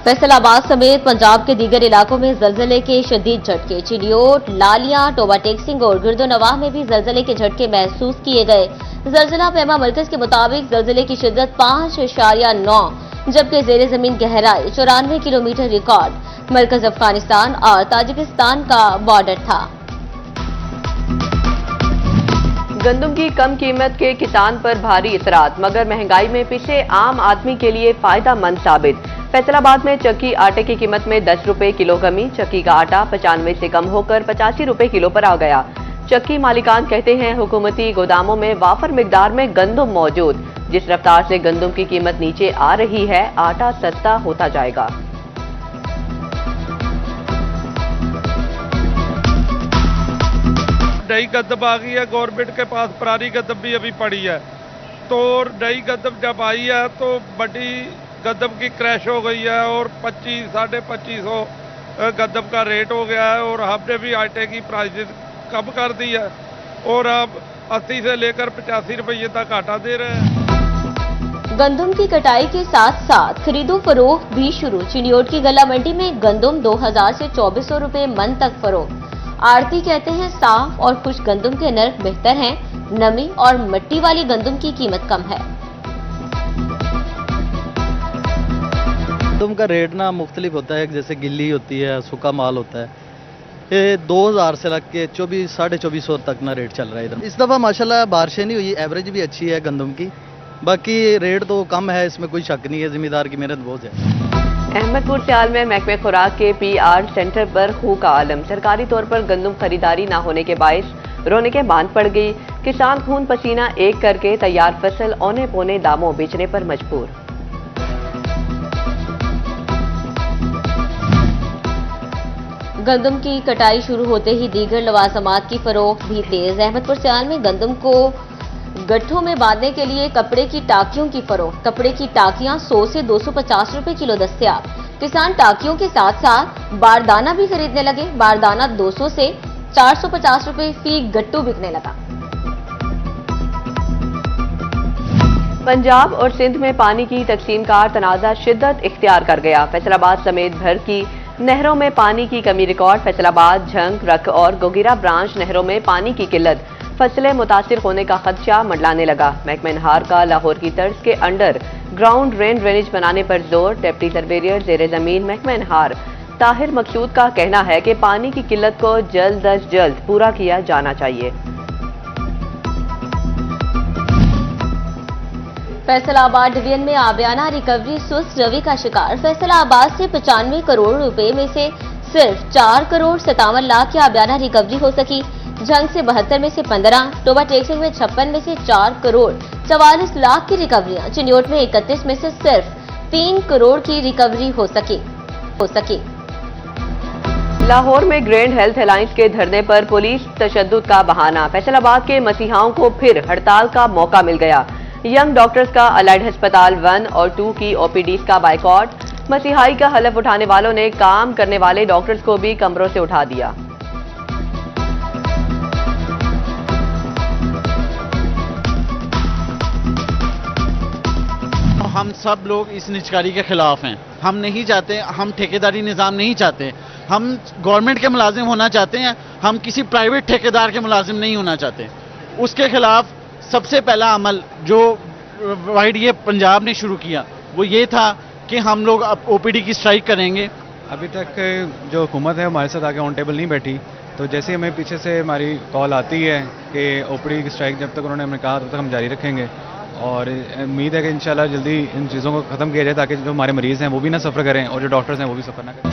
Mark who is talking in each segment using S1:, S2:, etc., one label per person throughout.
S1: फैसलाबाद समेत पंजाब के दीगर इलाकों में जलजले के शदीद झटके। चिडियोट, लालिया, टोबा टेक सिंह और गिरदोनवाह में भी जलजले के झटके महसूस किए गए। जलजला पैमा मरकज के मुताबिक जलजले की शिद्दत 5.9 जबकि जेर जमीन गहराई 94 किलोमीटर रिकॉर्ड। मरकज अफगानिस्तान और ताजिकिस्तान का बॉर्डर था।
S2: गंदम की कम कीमत के किसान पर भारी इतराज, मगर महंगाई में पीछे आम आदमी के लिए फायदेमंद साबित। फैसलाबाद में चक्की आटे की कीमत में 10 रुपए किलो कमी। चक्की का आटा 95 से कम होकर 85 रुपए किलो पर आ गया। चक्की मालिकान कहते हैं हुकूमती गोदामों में वाफर मिकदार में गंदम मौजूद। जिस रफ्तार से गंदम की कीमत नीचे आ रही है, आटा सस्ता होता जाएगा।
S3: नई गद्दम आ गई है गवर्नमेंट के पास, पुरानी गद्दम भी अभी पड़ी है। तो नई गद्दम जब आई है तो बड़ी गद्दम की क्रैश हो गई है और 25-2550 गद्दम का रेट हो गया है। और हमने भी आटे की प्राइसेस कम कर दी है और अब 80 से लेकर 85 रुपये तक आटा दे रहे हैं।
S1: गंदम की कटाई के साथ साथ खरीदो फरोख्त भी शुरू। चिडियोट की गला मंडी में गंदम 2000 से 2400 रुपए मन तक फरोख्त। आड़ती कहते हैं साफ और खुश गंदम के नर्ख बेहतर हैं, नमी और मिट्टी वाली गंदम की कीमत कम है।
S4: गंदम का रेट ना मुख्तलिफ होता है, जैसे गिल्ली होती है, सूखा माल होता है। ये 2000 से लग के 2400-2450 तक ना रेट चल रहा है इधर। इस दफ़ा माशाल्लाह बारिशें नहीं हुई, एवरेज भी अच्छी है गंदम की। बाकी रेट तो कम है, इसमें कोई शक नहीं है, जिम्मेदार की मेहनत बहुत है।
S2: अहमदपुर सियाल में महकमे खुराक के PR सेंटर पर खू का आलम। सरकारी तौर पर गंदम खरीदारी न होने के बायस रौनकें बांध पड़ गई। किसान खून पसीना एक करके तैयार फसल औने पौने दामों बेचने पर मजबूर।
S1: गंदम की कटाई शुरू होते ही दीगर लवाजमात की फरोख्त भी तेज। अहमदपुर सियाल में गंदम को गट्ठों में बांधने के लिए कपड़े की टाकियों की फरोख्त। कपड़े की टाकियां 100 से 250 रुपए किलो दस्तयाब। किसान टाकियों के साथ साथ बारदाना भी खरीदने लगे। बारदाना 200 से 450 रुपए फी गट्टू बिकने लगा।
S2: पंजाब और सिंध में पानी की तकसीम का तनाज़ा शिद्दत इख्तियार कर गया। फैसलाबाद समेत भर की नहरों में पानी की कमी रिकॉर्ड। फैसलाबाद, झंग, रख और गोगिरा ब्रांच नहरों में पानी की किल्लत। फसलें मुतासिर होने का खदशा मंडलाने लगा। महकमा नहार का लाहौर की तर्ज के अंडर ग्राउंड रेन ड्रेनेज बनाने पर जोर। डेप्टी सर्वेयर जेर जमीन महकमा नहार ताहिर मकसूद का कहना है कि पानी की किल्लत को जल्द अज जल्द पूरा किया जाना चाहिए।
S1: फैसलाबाद डिवीजन में आबियाना रिकवरी सुस्त रवि का शिकार। फैसलाबाद से 95 करोड़ रुपए में से सिर्फ 4 करोड़ 57 लाख की आबियाना रिकवरी हो सकी। झंग से 72 में से 15, टोबा टेक सिंह में 56 में से 4 करोड़ 44 लाख की रिकवरियां। चिडियोट में 31 में से सिर्फ 3 करोड़ की रिकवरी हो सकी।
S2: लाहौर में ग्रैंड हेल्थ अलायंस के धरने पर पुलिस तशद्दुद का बहाना। फैसलाबाद के मसीहाओं को फिर हड़ताल का मौका मिल गया। यंग डॉक्टर्स का अलाइड अस्पताल 1 और 2 की OPDs का बाइकॉट। मसीहाई का हलफ उठाने वालों ने काम करने वाले डॉक्टर्स को भी कमरों से उठा दिया।
S5: हम सब लोग इस निजकारी के खिलाफ हैं। हम नहीं चाहते, हम ठेकेदारी निज़ाम नहीं चाहते। हम गवर्नमेंट के मुलाजिम होना चाहते हैं, हम किसी प्राइवेट ठेकेदार के मुलाजिम नहीं होना चाहते। उसके खिलाफ सबसे पहला अमल जो YDA पंजाब ने शुरू किया वो ये था कि हम लोग अब OPD की स्ट्राइक करेंगे।
S6: अभी तक जो हुकूमत है हमारे साथ आके ऑन टेबल नहीं बैठी, तो जैसे हमें पीछे से हमारी कॉल आती है कि OPD की स्ट्राइक जब तक उन्होंने हमें कहा तब तक हम जारी रखेंगे। और उम्मीद है कि इंशाल्लाह जल्दी इन चीज़ों को ख़त्म किया जाए ताकि जो हमारे मरीज़ हैं वो भी ना सफ़र करें और जो डॉक्टर्स हैं वो भी सफ़र ना करें।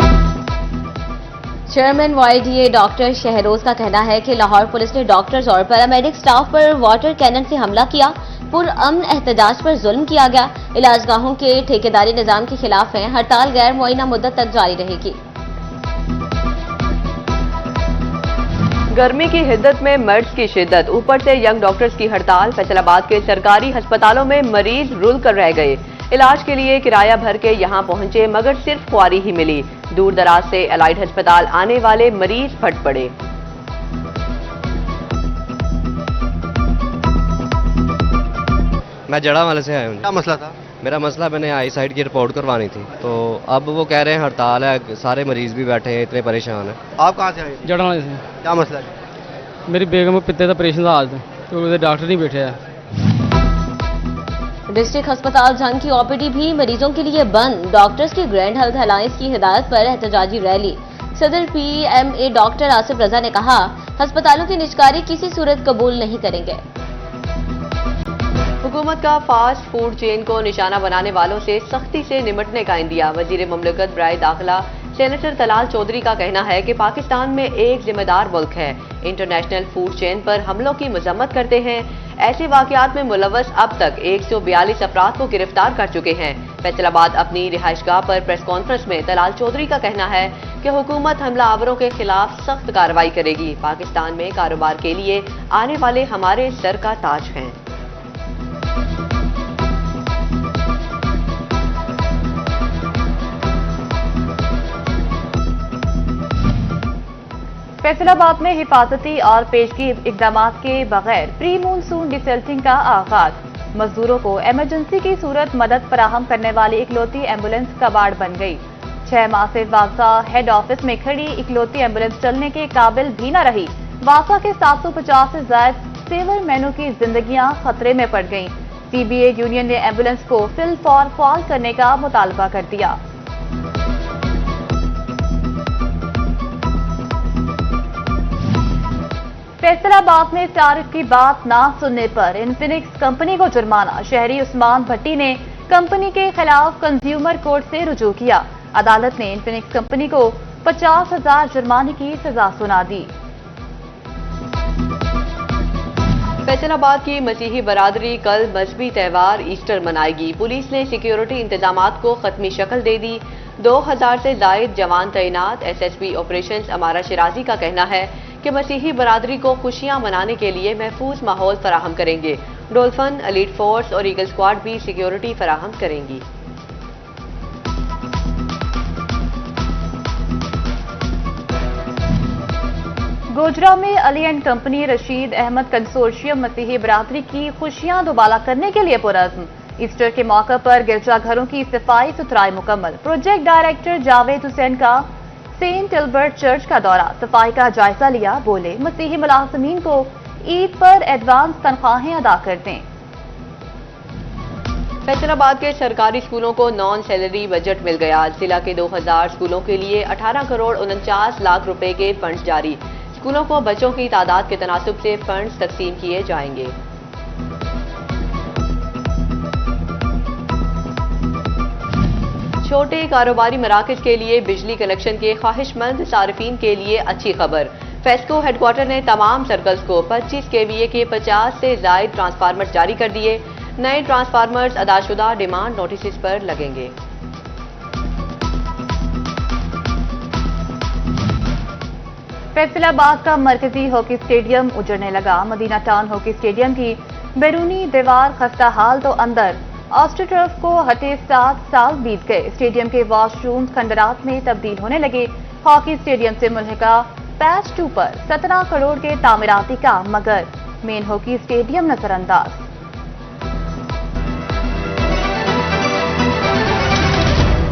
S1: चेयरमैन YDA डॉक्टर शहरोज का कहना है कि लाहौर पुलिस ने डॉक्टर्स और पैरामेडिक स्टाफ पर वाटर कैनन से हमला किया। पुरअमन एहतजाज पर जुल्म किया गया। इलाजगाहों के ठेकेदारी निजाम के खिलाफ है। हड़ताल गैर मुअय्यना मुद्दत तक जारी रहेगी।
S2: गर्मी की हिद्दत में मर्ज की शिद्दत, ऊपर से यंग डॉक्टर्स की हड़ताल। फैसलाबाद के सरकारी अस्पतालों में मरीज रुल कर रह गए। इलाज के लिए किराया भर के यहां पहुंचे मगर सिर्फ ख्वारी ही मिली। दूर दराज से एलाइड अस्पताल आने वाले मरीज फट पड़े।
S7: मैं जड़ावाले से आया हूँ।
S8: क्या मसला था?
S7: मेरा मसला, मैंने आई साइड की रिपोर्ट करवानी थी, तो अब वो कह रहे हैं हड़ताल है, सारे मरीज भी बैठे हैं, इतने परेशान हैं।
S8: आप कहाँ से आए थे?
S9: जड़ावाले से।
S8: क्या मसला है?
S9: मेरी बेगम को पित्ते का ऑपरेशन का हाल था, तो उधर डॉक्टर नहीं बैठे हैं।
S1: डिस्ट्रिक्ट अस्पताल जंग की ओपीडी भी मरीजों के लिए बंद। डॉक्टर्स की ग्रैंड हेल्थ अलायंस की हिदायत पर एहतजाजी रैली। सदर पीएमए डॉक्टर आसिफ रजा ने कहा, अस्पतालों की निजकारी किसी सूरत कबूल नहीं करेंगे।
S2: हुकूमत का फास्ट फूड चेन को निशाना बनाने वालों से सख्ती से निपटने का इंदिया। वजीर ममलकत बराए दाखिला सेनेटर तलाल चौधरी का कहना है कि पाकिस्तान में एक जिम्मेदार मुल्क है, इंटरनेशनल फूड चेन पर हमलों की मजम्मत करते हैं। ऐसे वाकयात में मुलव्वस अब तक 142 अफराद को गिरफ्तार कर चुके हैं। फैसलाबाद अपनी रिहाइशगाह पर प्रेस कॉन्फ्रेंस में तलाल चौधरी का कहना है कि हुकूमत हमलावरों के खिलाफ सख्त कार्रवाई करेगी। पाकिस्तान में कारोबार के लिए आने वाले हमारे सर का ताज हैं।
S10: फैसलाबाद में हिफाजती और पेशगी इकदाम के बगैर प्री मूनसून डिसल्टिंग का आगाज। मजदूरों को इमरजेंसी की सूरत मदद फराहम करने वाली इकलौती एम्बुलेंस कबाड़ बन गई। 6 माह से वासा हेड ऑफिस में खड़ी इकलौती एम्बुलेंस चलने के काबिल भी न रही। वासा के 750 से ज्यादा सेवरमैनों की जिंदगियां खतरे में पड़ गईं। सीबीए यूनियन ने एम्बुलेंस को फिल फॉर फॉल करने का मुतालबा कर दिया। फैसलाबाद में तारीफ की बात ना सुनने पर इन्फिनिक्स कंपनी को जुर्माना। शहरी उस्मान भट्टी ने कंपनी के खिलाफ कंज्यूमर कोर्ट से रुजू किया। अदालत ने इन्फिनिक्स कंपनी को 50,000 जुर्माने की सजा सुना दी।
S2: फैसलाबाद की मसीही बरादरी कल मजहबी त्यौहार ईस्टर मनाएगी। पुलिस ने सिक्योरिटी इंतजामात को खत्मी शक्ल दे दी। 2000 से जायद जवान तैनात। एसएसपी ऑपरेशंस अमारा शिराजी का कहना है कि मसीही बरादरी को खुशियां मनाने के लिए महफूज माहौल फराहम करेंगे। डोल्फन, एलीट फोर्स और ईगल स्क्वाड भी सिक्योरिटी फराहम करेंगी।
S10: गोजरा में Ali and company Rashid Ahmed consortium मसीही बरादरी की खुशियां दोबाला करने के लिए पुरज़्म। ईस्टर के मौके पर गिरजाघरों की सफाई सुथराई मुकम्मल। प्रोजेक्ट डायरेक्टर जावेद हुसैन का सेंट एल्बर्ट चर्च का दौरा, सफाई का जायजा लिया। बोले, मसीही मुलाजमीन को ईद पर एडवांस तनख्वाहें अदा कर दें।
S2: फैसलाबाद के सरकारी स्कूलों को नॉन सैलरी बजट मिल गया। जिला के 2000 स्कूलों के लिए 18 करोड़ 49 लाख रुपए के फंड्स जारी। स्कूलों को बच्चों की तादाद के तनासुब से फंड्स तकसीम किए जाएंगे। छोटे कारोबारी मराकज के लिए बिजली कनेक्शन के ख्वाहिशमंद सार्फिन के लिए अच्छी खबर। फेस्को हेडक्वार्टर ने तमाम सर्कल्स को 25 केवीए के 50 से ज्यादा ट्रांसफार्मर जारी कर दिए। नए ट्रांसफार्मर्स अदाशुदा डिमांड नोटिस पर लगेंगे।
S10: फैसलाबाद का मरकजी हॉकी स्टेडियम उजड़ने लगा। मदीना टाउन हॉकी स्टेडियम की बैरूनी दीवार खस्ता हाल तो अंदर ऑस्ट्रोटर्फ को हटे 7 साल बीत गए। स्टेडियम के वॉशरूम खंडरात में तब्दील होने लगे। हॉकी स्टेडियम से मुल्हिका पैच 2 पर 17 करोड़ के तामीराती काम, मगर मेन हॉकी स्टेडियम नजरअंदाज।